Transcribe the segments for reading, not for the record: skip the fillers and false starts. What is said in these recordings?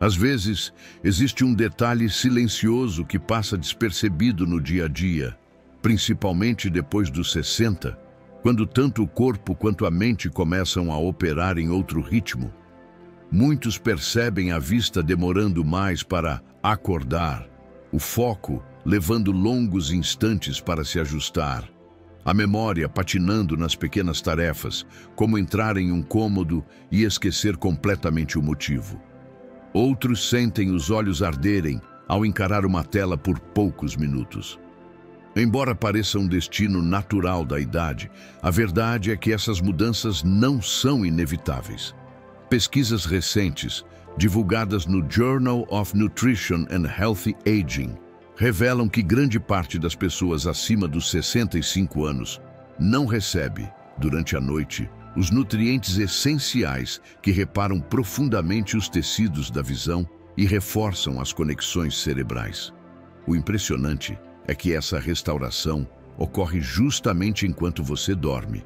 Às vezes, existe um detalhe silencioso que passa despercebido no dia a dia, principalmente depois dos 60, quando tanto o corpo quanto a mente começam a operar em outro ritmo. Muitos percebem a vista demorando mais para acordar, o foco levando longos instantes para se ajustar, a memória patinando nas pequenas tarefas, como entrar em um cômodo e esquecer completamente o motivo. Outros sentem os olhos arderem ao encarar uma tela por poucos minutos. Embora pareça um destino natural da idade, a verdade é que essas mudanças não são inevitáveis. Pesquisas recentes, divulgadas no Journal of Nutrition and Healthy Aging, revelam que grande parte das pessoas acima dos 65 anos não recebe, durante a noite, os nutrientes essenciais que reparam profundamente os tecidos da visão e reforçam as conexões cerebrais. O impressionante é que essa restauração ocorre justamente enquanto você dorme.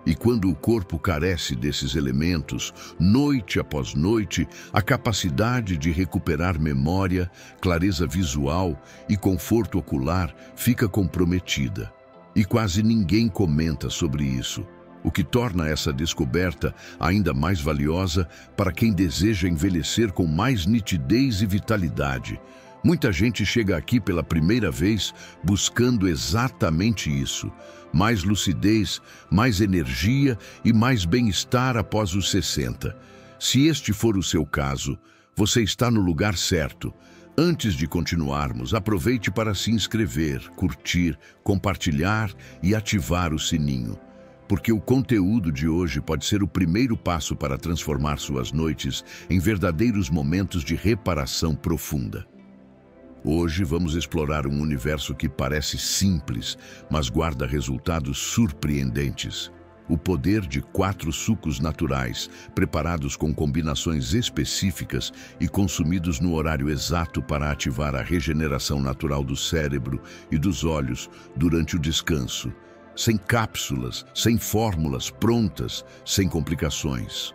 E quando o corpo carece desses elementos, noite após noite, a capacidade de recuperar memória, clareza visual e conforto ocular fica comprometida. E quase ninguém comenta sobre isso, o que torna essa descoberta ainda mais valiosa para quem deseja envelhecer com mais nitidez e vitalidade. Muita gente chega aqui pela primeira vez buscando exatamente isso: mais lucidez, mais energia e mais bem-estar após os 60. Se este for o seu caso, você está no lugar certo. Antes de continuarmos, aproveite para se inscrever, curtir, compartilhar e ativar o sininho, porque o conteúdo de hoje pode ser o primeiro passo para transformar suas noites em verdadeiros momentos de reparação profunda. Hoje vamos explorar um universo que parece simples, mas guarda resultados surpreendentes. O poder de 4 sucos naturais, preparados com combinações específicas e consumidos no horário exato para ativar a regeneração natural do cérebro e dos olhos durante o descanso. Sem cápsulas, sem fórmulas prontas, sem complicações.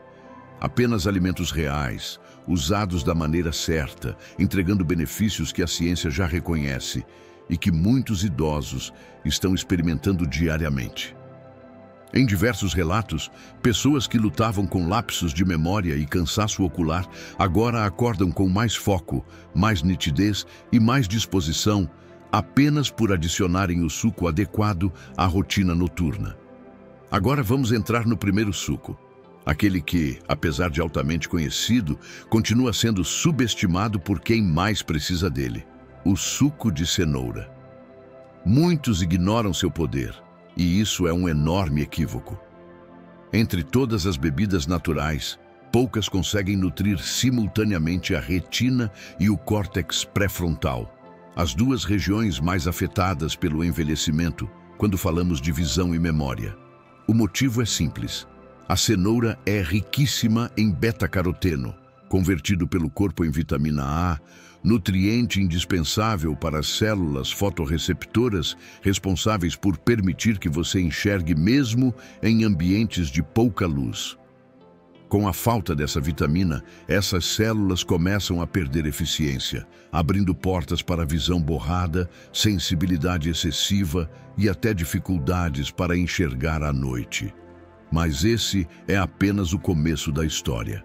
Apenas alimentos reais, usados da maneira certa, entregando benefícios que a ciência já reconhece e que muitos idosos estão experimentando diariamente. Em diversos relatos, pessoas que lutavam com lapsos de memória e cansaço ocular agora acordam com mais foco, mais nitidez e mais disposição, apenas por adicionarem o suco adequado à rotina noturna. Agora vamos entrar no primeiro suco. Aquele que, apesar de altamente conhecido, continua sendo subestimado por quem mais precisa dele: o suco de cenoura. Muitos ignoram seu poder, e isso é um enorme equívoco. Entre todas as bebidas naturais, poucas conseguem nutrir simultaneamente a retina e o córtex pré-frontal, as duas regiões mais afetadas pelo envelhecimento quando falamos de visão e memória. O motivo é simples. A cenoura é riquíssima em beta-caroteno, convertido pelo corpo em vitamina A, nutriente indispensável para as células fotorreceptoras responsáveis por permitir que você enxergue mesmo em ambientes de pouca luz. Com a falta dessa vitamina, essas células começam a perder eficiência, abrindo portas para visão borrada, sensibilidade excessiva e até dificuldades para enxergar à noite. Mas esse é apenas o começo da história.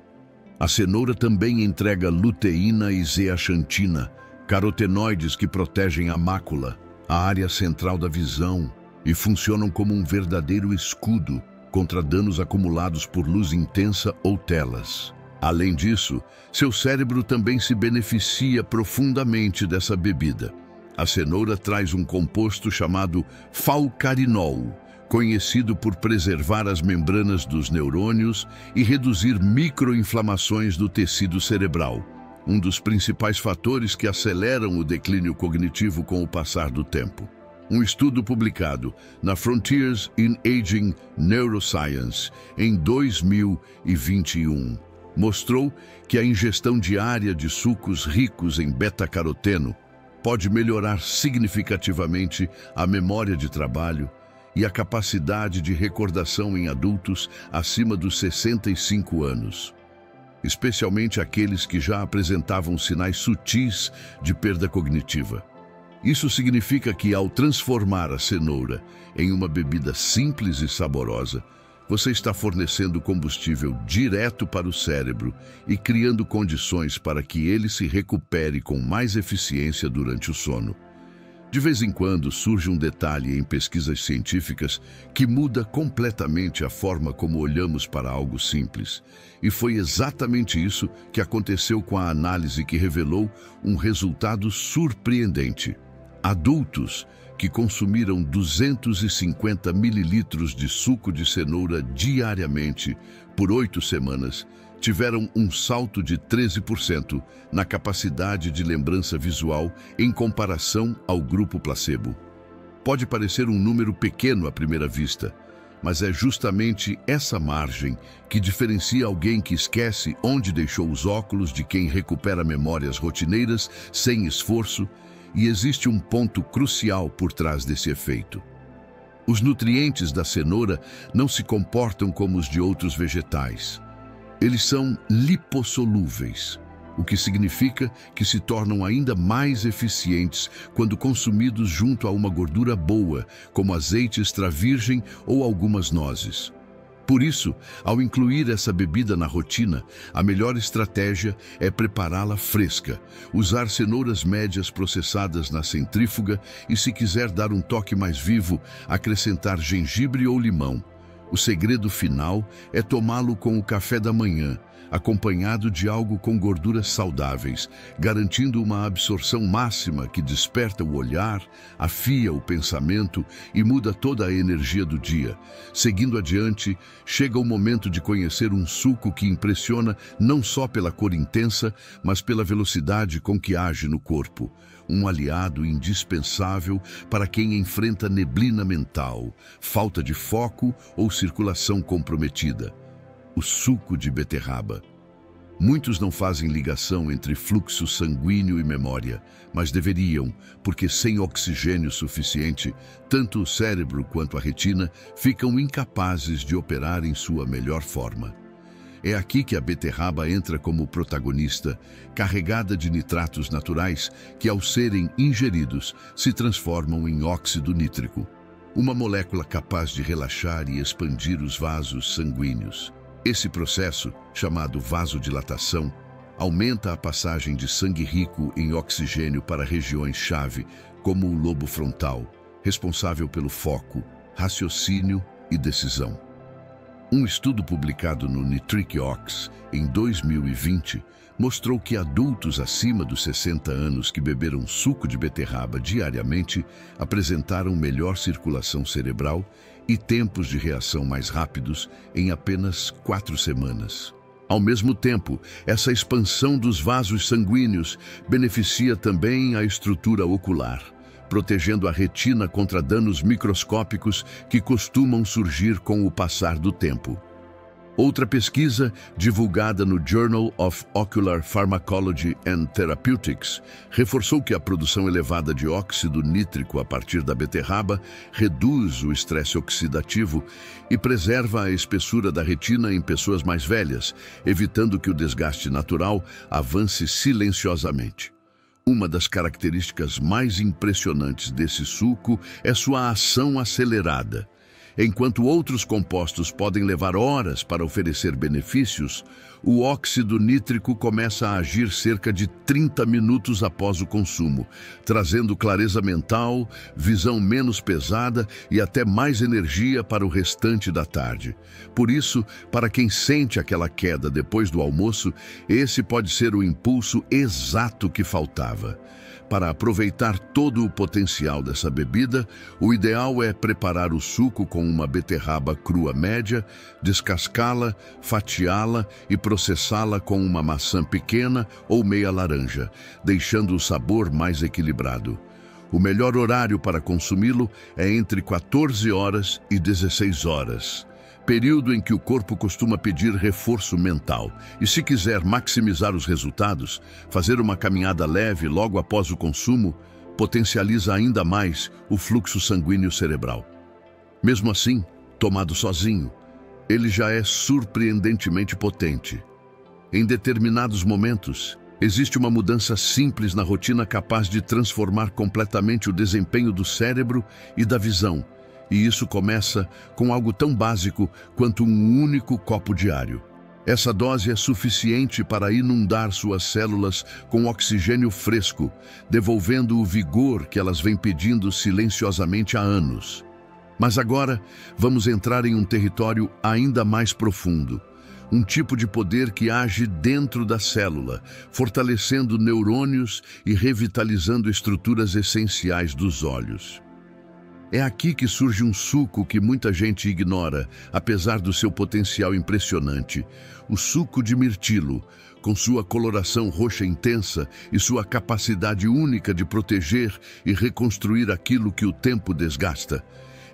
A cenoura também entrega luteína e zeaxantina, carotenoides que protegem a mácula, a área central da visão, e funcionam como um verdadeiro escudo contra danos acumulados por luz intensa ou telas. Além disso, seu cérebro também se beneficia profundamente dessa bebida. A cenoura traz um composto chamado falcarinol, conhecido por preservar as membranas dos neurônios e reduzir microinflamações do tecido cerebral, um dos principais fatores que aceleram o declínio cognitivo com o passar do tempo. Um estudo publicado na Frontiers in Aging Neuroscience em 2021 mostrou que a ingestão diária de sucos ricos em beta-caroteno pode melhorar significativamente a memória de trabalho e a capacidade de recordação em adultos acima dos 65 anos. especialmente aqueles que já apresentavam sinais sutis de perda cognitiva. Isso significa que, ao transformar a cenoura em uma bebida simples e saborosa, você está fornecendo combustível direto para o cérebro e criando condições para que ele se recupere com mais eficiência durante o sono. De vez em quando surge um detalhe em pesquisas científicas que muda completamente a forma como olhamos para algo simples. E foi exatamente isso que aconteceu com a análise que revelou um resultado surpreendente. Adultos que consumiram 250 mililitros de suco de cenoura diariamente por 8 semanas tiveram um salto de 13% na capacidade de lembrança visual em comparação ao grupo placebo. Pode parecer um número pequeno à primeira vista, mas é justamente essa margem que diferencia alguém que esquece onde deixou os óculos de quem recupera memórias rotineiras sem esforço, e existe um ponto crucial por trás desse efeito. Os nutrientes da cenoura não se comportam como os de outros vegetais. Eles são lipossolúveis, o que significa que se tornam ainda mais eficientes quando consumidos junto a uma gordura boa, como azeite extra virgem ou algumas nozes. Por isso, ao incluir essa bebida na rotina, a melhor estratégia é prepará-la fresca, usar cenouras médias processadas na centrífuga e, se quiser dar um toque mais vivo, acrescentar gengibre ou limão. O segredo final é tomá-lo com o café da manhã, acompanhado de algo com gorduras saudáveis, garantindo uma absorção máxima que desperta o olhar, afia o pensamento e muda toda a energia do dia. Seguindo adiante, chega o momento de conhecer um suco que impressiona não só pela cor intensa, mas pela velocidade com que age no corpo. Um aliado indispensável para quem enfrenta neblina mental, falta de foco ou circulação comprometida. O suco de beterraba. Muitos não fazem ligação entre fluxo sanguíneo e memória, mas deveriam, porque sem oxigênio suficiente, tanto o cérebro quanto a retina ficam incapazes de operar em sua melhor forma. É aqui que a beterraba entra como protagonista, carregada de nitratos naturais que, ao serem ingeridos, se transformam em óxido nítrico, uma molécula capaz de relaxar e expandir os vasos sanguíneos. Esse processo, chamado vasodilatação, aumenta a passagem de sangue rico em oxigênio para regiões-chave, como o lobo frontal, responsável pelo foco, raciocínio e decisão. Um estudo publicado no NutriCiox em 2020 mostrou que adultos acima dos 60 anos que beberam suco de beterraba diariamente apresentaram melhor circulação cerebral e tempos de reação mais rápidos em apenas 4 semanas. Ao mesmo tempo, essa expansão dos vasos sanguíneos beneficia também a estrutura ocular, protegendo a retina contra danos microscópicos que costumam surgir com o passar do tempo. Outra pesquisa, divulgada no Journal of Ocular Pharmacology and Therapeutics, reforçou que a produção elevada de óxido nítrico a partir da beterraba reduz o estresse oxidativo e preserva a espessura da retina em pessoas mais velhas, evitando que o desgaste natural avance silenciosamente. Uma das características mais impressionantes desse suco é sua ação acelerada. Enquanto outros compostos podem levar horas para oferecer benefícios, o óxido nítrico começa a agir cerca de 30 minutos após o consumo, trazendo clareza mental, visão menos pesada e até mais energia para o restante da tarde. Por isso, para quem sente aquela queda depois do almoço, esse pode ser o impulso exato que faltava. Para aproveitar todo o potencial dessa bebida, o ideal é preparar o suco com uma beterraba crua média, descascá-la, fatiá-la e processá-la com uma maçã pequena ou meia laranja, deixando o sabor mais equilibrado. O melhor horário para consumi-lo é entre 14 horas e 16 horas. Período em que o corpo costuma pedir reforço mental. E se quiser maximizar os resultados, fazer uma caminhada leve logo após o consumo potencializa ainda mais o fluxo sanguíneo cerebral. Mesmo assim, tomado sozinho, ele já é surpreendentemente potente. Em determinados momentos, existe uma mudança simples na rotina capaz de transformar completamente o desempenho do cérebro e da visão. E isso começa com algo tão básico quanto um único copo diário. Essa dose é suficiente para inundar suas células com oxigênio fresco, devolvendo o vigor que elas vêm pedindo silenciosamente há anos. Mas agora, vamos entrar em um território ainda mais profundo. Um tipo de poder que age dentro da célula, fortalecendo neurônios e revitalizando estruturas essenciais dos olhos. É aqui que surge um suco que muita gente ignora, apesar do seu potencial impressionante. O suco de mirtilo, com sua coloração roxa intensa e sua capacidade única de proteger e reconstruir aquilo que o tempo desgasta.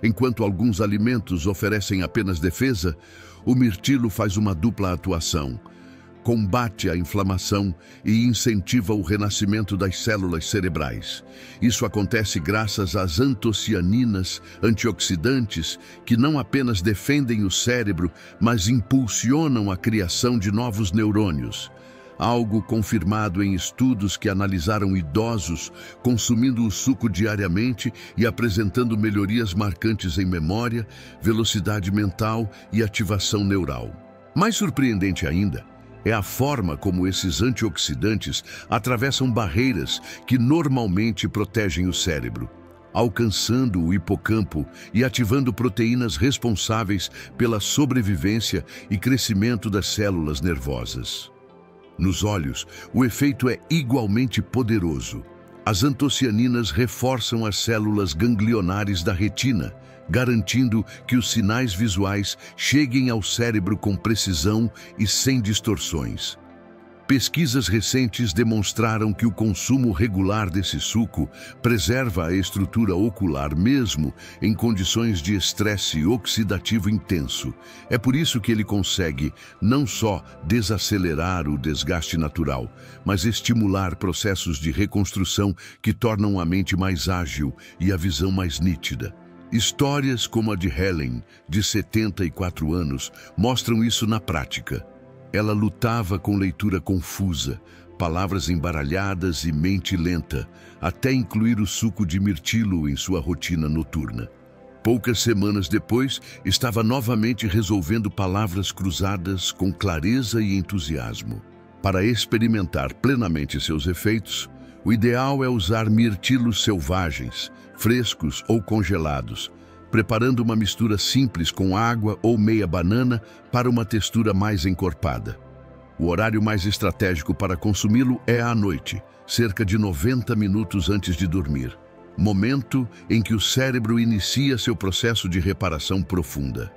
Enquanto alguns alimentos oferecem apenas defesa, o mirtilo faz uma dupla atuação. Combate a inflamação e incentiva o renascimento das células cerebrais. Isso acontece graças às antocianinas, antioxidantes, que não apenas defendem o cérebro, mas impulsionam a criação de novos neurônios. Algo confirmado em estudos que analisaram idosos consumindo o suco diariamente e apresentando melhorias marcantes em memória, velocidade mental e ativação neural. Mais surpreendente ainda, é a forma como esses antioxidantes atravessam barreiras que normalmente protegem o cérebro, alcançando o hipocampo e ativando proteínas responsáveis pela sobrevivência e crescimento das células nervosas. Nos olhos, o efeito é igualmente poderoso. As antocianinas reforçam as células ganglionares da retina, garantindo que os sinais visuais cheguem ao cérebro com precisão e sem distorções. Pesquisas recentes demonstraram que o consumo regular desse suco preserva a estrutura ocular mesmo em condições de estresse oxidativo intenso. É por isso que ele consegue não só desacelerar o desgaste natural, mas estimular processos de reconstrução que tornam a mente mais ágil e a visão mais nítida. Histórias como a de Helen, de 74 anos, mostram isso na prática. Ela lutava com leitura confusa, palavras embaralhadas e mente lenta, até incluir o suco de mirtilo em sua rotina noturna. Poucas semanas depois, estava novamente resolvendo palavras cruzadas com clareza e entusiasmo. Para experimentar plenamente seus efeitos, o ideal é usar mirtilos selvagens, frescos ou congelados, preparando uma mistura simples com água ou meia banana para uma textura mais encorpada. O horário mais estratégico para consumi-lo é à noite, cerca de 90 minutos antes de dormir, momento em que o cérebro inicia seu processo de reparação profunda.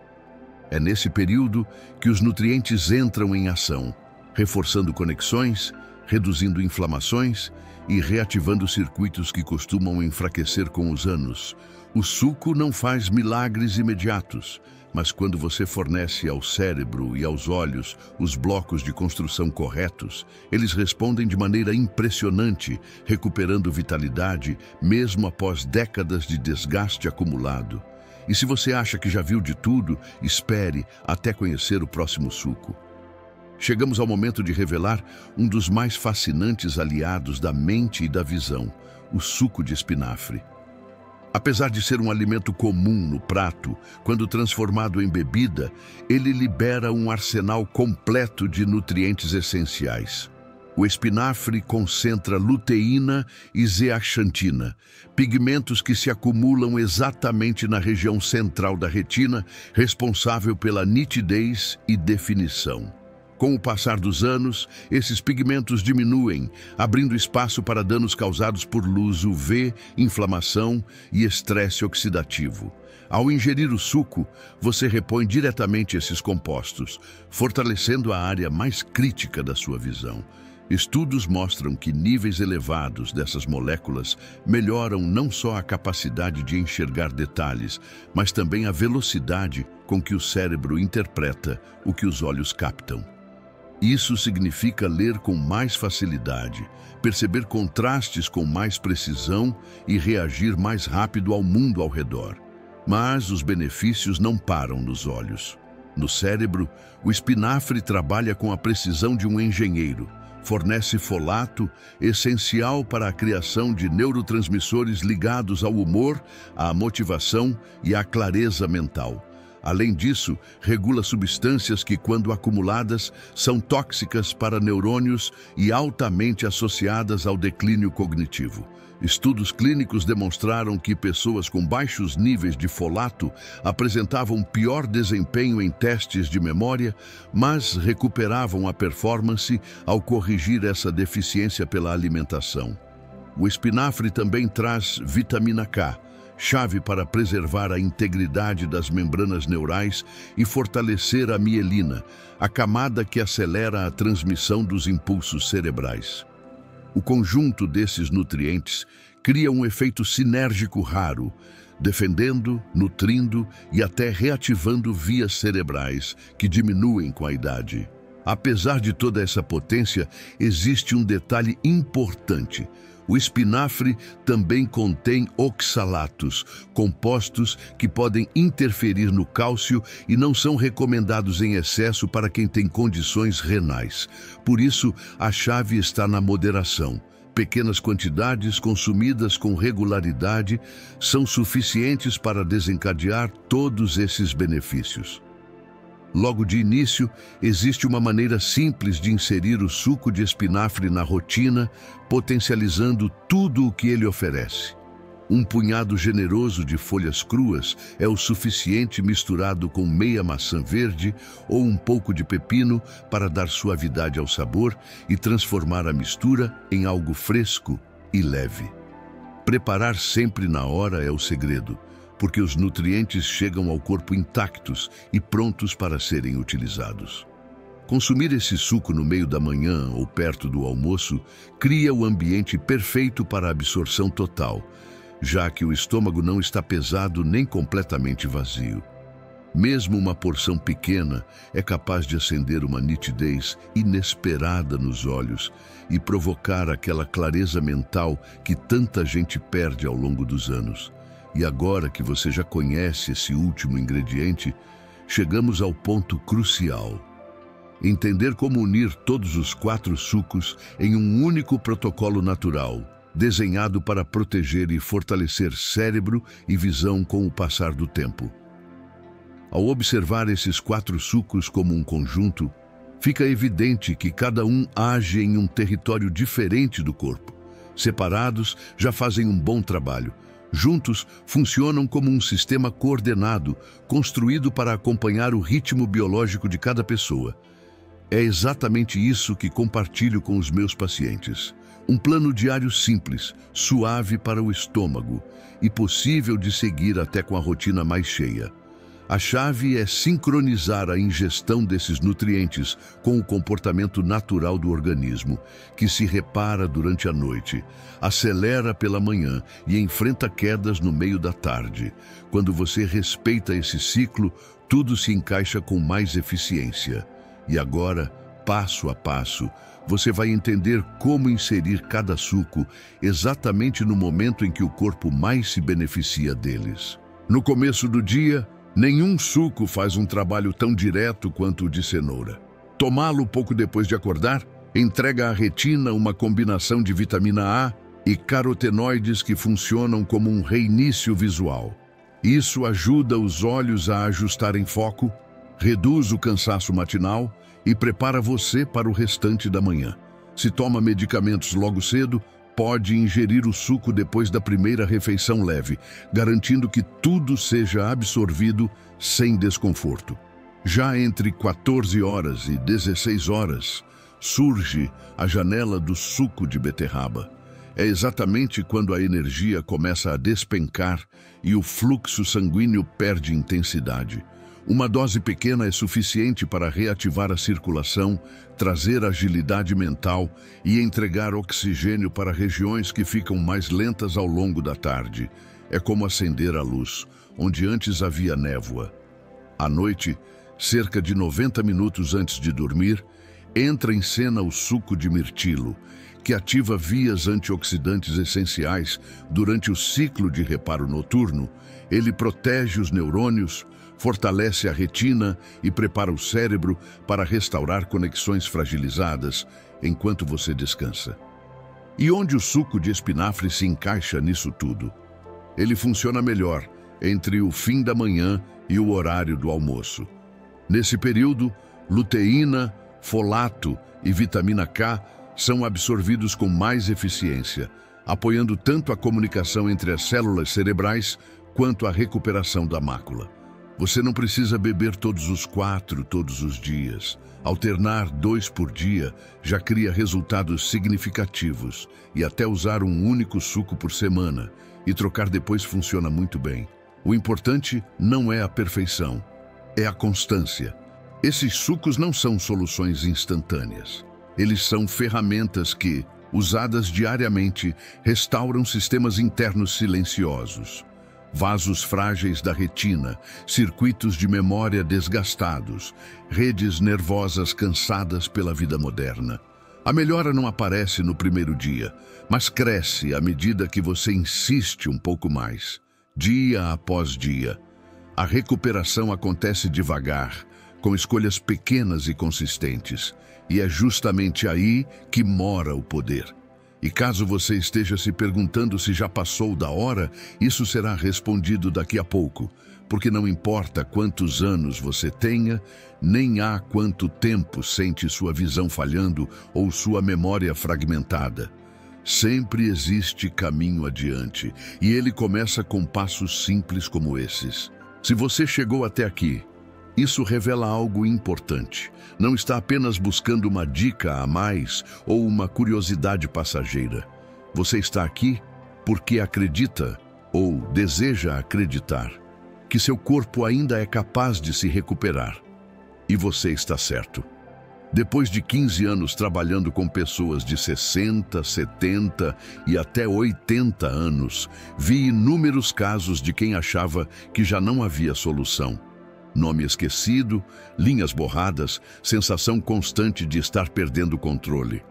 É nesse período que os nutrientes entram em ação, reforçando conexões, reduzindo inflamações e reativando circuitos que costumam enfraquecer com os anos. O suco não faz milagres imediatos, mas quando você fornece ao cérebro e aos olhos os blocos de construção corretos, eles respondem de maneira impressionante, recuperando vitalidade mesmo após décadas de desgaste acumulado. E se você acha que já viu de tudo, espere até conhecer o próximo suco. Chegamos ao momento de revelar um dos mais fascinantes aliados da mente e da visão, o suco de espinafre. Apesar de ser um alimento comum no prato, quando transformado em bebida, ele libera um arsenal completo de nutrientes essenciais. O espinafre concentra luteína e zeaxantina, pigmentos que se acumulam exatamente na região central da retina, responsável pela nitidez e definição. Com o passar dos anos, esses pigmentos diminuem, abrindo espaço para danos causados por luz UV, inflamação e estresse oxidativo. Ao ingerir o suco, você repõe diretamente esses compostos, fortalecendo a área mais crítica da sua visão. Estudos mostram que níveis elevados dessas moléculas melhoram não só a capacidade de enxergar detalhes, mas também a velocidade com que o cérebro interpreta o que os olhos captam. Isso significa ler com mais facilidade, perceber contrastes com mais precisão e reagir mais rápido ao mundo ao redor. Mas os benefícios não param nos olhos. No cérebro, o espinafre trabalha com a precisão de um engenheiro. Fornece folato, essencial para a criação de neurotransmissores ligados ao humor, à motivação e à clareza mental. Além disso, regula substâncias que, quando acumuladas, são tóxicas para neurônios e altamente associadas ao declínio cognitivo. Estudos clínicos demonstraram que pessoas com baixos níveis de folato apresentavam pior desempenho em testes de memória, mas recuperavam a performance ao corrigir essa deficiência pela alimentação. O espinafre também traz vitamina K, chave para preservar a integridade das membranas neurais e fortalecer a mielina, a camada que acelera a transmissão dos impulsos cerebrais. O conjunto desses nutrientes cria um efeito sinérgico raro, defendendo, nutrindo e até reativando vias cerebrais que diminuem com a idade. Apesar de toda essa potência, existe um detalhe importante. O espinafre também contém oxalatos, compostos que podem interferir no cálcio e não são recomendados em excesso para quem tem condições renais. Por isso, a chave está na moderação. Pequenas quantidades consumidas com regularidade são suficientes para desencadear todos esses benefícios. Logo de início, existe uma maneira simples de inserir o suco de espinafre na rotina, potencializando tudo o que ele oferece. Um punhado generoso de folhas cruas é o suficiente misturado com meia maçã verde ou um pouco de pepino para dar suavidade ao sabor e transformar a mistura em algo fresco e leve. Preparar sempre na hora é o segredo, porque os nutrientes chegam ao corpo intactos e prontos para serem utilizados. Consumir esse suco no meio da manhã ou perto do almoço cria o ambiente perfeito para a absorção total, já que o estômago não está pesado nem completamente vazio. Mesmo uma porção pequena é capaz de acender uma nitidez inesperada nos olhos e provocar aquela clareza mental que tanta gente perde ao longo dos anos. E agora que você já conhece esse último ingrediente, chegamos ao ponto crucial. Entender como unir todos os 4 sucos em um único protocolo natural, desenhado para proteger e fortalecer cérebro e visão com o passar do tempo. Ao observar esses 4 sucos como um conjunto, fica evidente que cada um age em um território diferente do corpo. Separados, já fazem um bom trabalho. Juntos, funcionam como um sistema coordenado, construído para acompanhar o ritmo biológico de cada pessoa. É exatamente isso que compartilho com os meus pacientes. Um plano diário simples, suave para o estômago e possível de seguir até com a rotina mais cheia. A chave é sincronizar a ingestão desses nutrientes com o comportamento natural do organismo, que se repara durante a noite, acelera pela manhã e enfrenta quedas no meio da tarde. Quando você respeita esse ciclo, tudo se encaixa com mais eficiência. E agora, passo a passo, você vai entender como inserir cada suco exatamente no momento em que o corpo mais se beneficia deles. No começo do dia, nenhum suco faz um trabalho tão direto quanto o de cenoura. Tomá-lo pouco depois de acordar entrega à retina uma combinação de vitamina A e carotenoides que funcionam como um reinício visual. Isso ajuda os olhos a ajustarem foco, reduz o cansaço matinal e prepara você para o restante da manhã. Se toma medicamentos logo cedo, pode ingerir o suco depois da primeira refeição leve, garantindo que tudo seja absorvido sem desconforto. Já entre 14 horas e 16 horas, surge a janela do suco de beterraba. É exatamente quando a energia começa a despencar e o fluxo sanguíneo perde intensidade. Uma dose pequena é suficiente para reativar a circulação, trazer agilidade mental e entregar oxigênio para regiões que ficam mais lentas ao longo da tarde. É como acender a luz, onde antes havia névoa. À noite, cerca de 90 minutos antes de dormir, entra em cena o suco de mirtilo, que ativa vias antioxidantes essenciais durante o ciclo de reparo noturno. Ele protege os neurônios, fortalece a retina e prepara o cérebro para restaurar conexões fragilizadas enquanto você descansa. E onde o suco de espinafre se encaixa nisso tudo? Ele funciona melhor entre o fim da manhã e o horário do almoço. Nesse período, luteína, folato e vitamina K são absorvidos com mais eficiência, apoiando tanto a comunicação entre as células cerebrais quanto a recuperação da mácula. Você não precisa beber todos os 4 todos os dias. Alternar 2 por dia já cria resultados significativos, e até usar um único suco por semana e trocar depois funciona muito bem. O importante não é a perfeição, é a constância. Esses sucos não são soluções instantâneas. Eles são ferramentas que, usadas diariamente, restauram sistemas internos silenciosos. Vasos frágeis da retina, circuitos de memória desgastados, redes nervosas cansadas pela vida moderna. A melhora não aparece no primeiro dia, mas cresce à medida que você insiste um pouco mais, dia após dia. A recuperação acontece devagar, com escolhas pequenas e consistentes, e é justamente aí que mora o poder. E caso você esteja se perguntando se já passou da hora, isso será respondido daqui a pouco, porque não importa quantos anos você tenha, nem há quanto tempo sente sua visão falhando ou sua memória fragmentada. Sempre existe caminho adiante, e ele começa com passos simples como esses. Se você chegou até aqui, isso revela algo importante. Não está apenas buscando uma dica a mais ou uma curiosidade passageira. Você está aqui porque acredita ou deseja acreditar que seu corpo ainda é capaz de se recuperar. E você está certo. Depois de 15 anos trabalhando com pessoas de 60, 70 e até 80 anos, vi inúmeros casos de quem achava que já não havia solução. Nome esquecido, linhas borradas, sensação constante de estar perdendo o controle.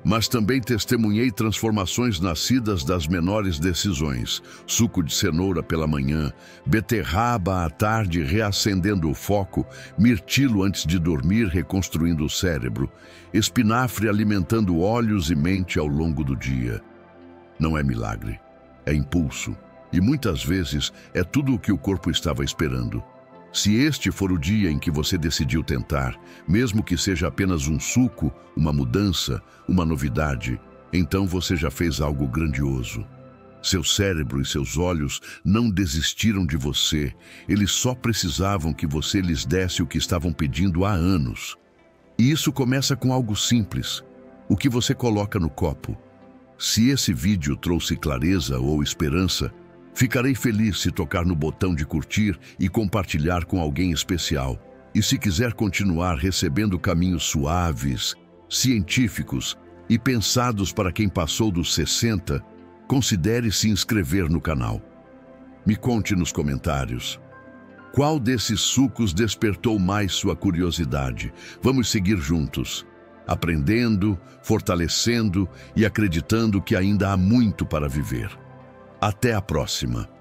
Mas também testemunhei transformações nascidas das menores decisões. Suco de cenoura pela manhã, beterraba à tarde reacendendo o foco, mirtilo antes de dormir reconstruindo o cérebro, espinafre alimentando olhos e mente ao longo do dia. Não é milagre, é impulso. E muitas vezes é tudo o que o corpo estava esperando. Se este for o dia em que você decidiu tentar, mesmo que seja apenas um suco, uma mudança, uma novidade, então você já fez algo grandioso. Seu cérebro e seus olhos não desistiram de você, eles só precisavam que você lhes desse o que estavam pedindo há anos. E isso começa com algo simples, o que você coloca no copo. Se esse vídeo trouxe clareza ou esperança, ficarei feliz se tocar no botão de curtir e compartilhar com alguém especial. E se quiser continuar recebendo caminhos suaves, científicos e pensados para quem passou dos 60, considere se inscrever no canal. Me conte nos comentários. Qual desses sucos despertou mais sua curiosidade? Vamos seguir juntos, aprendendo, fortalecendo e acreditando que ainda há muito para viver. Até a próxima!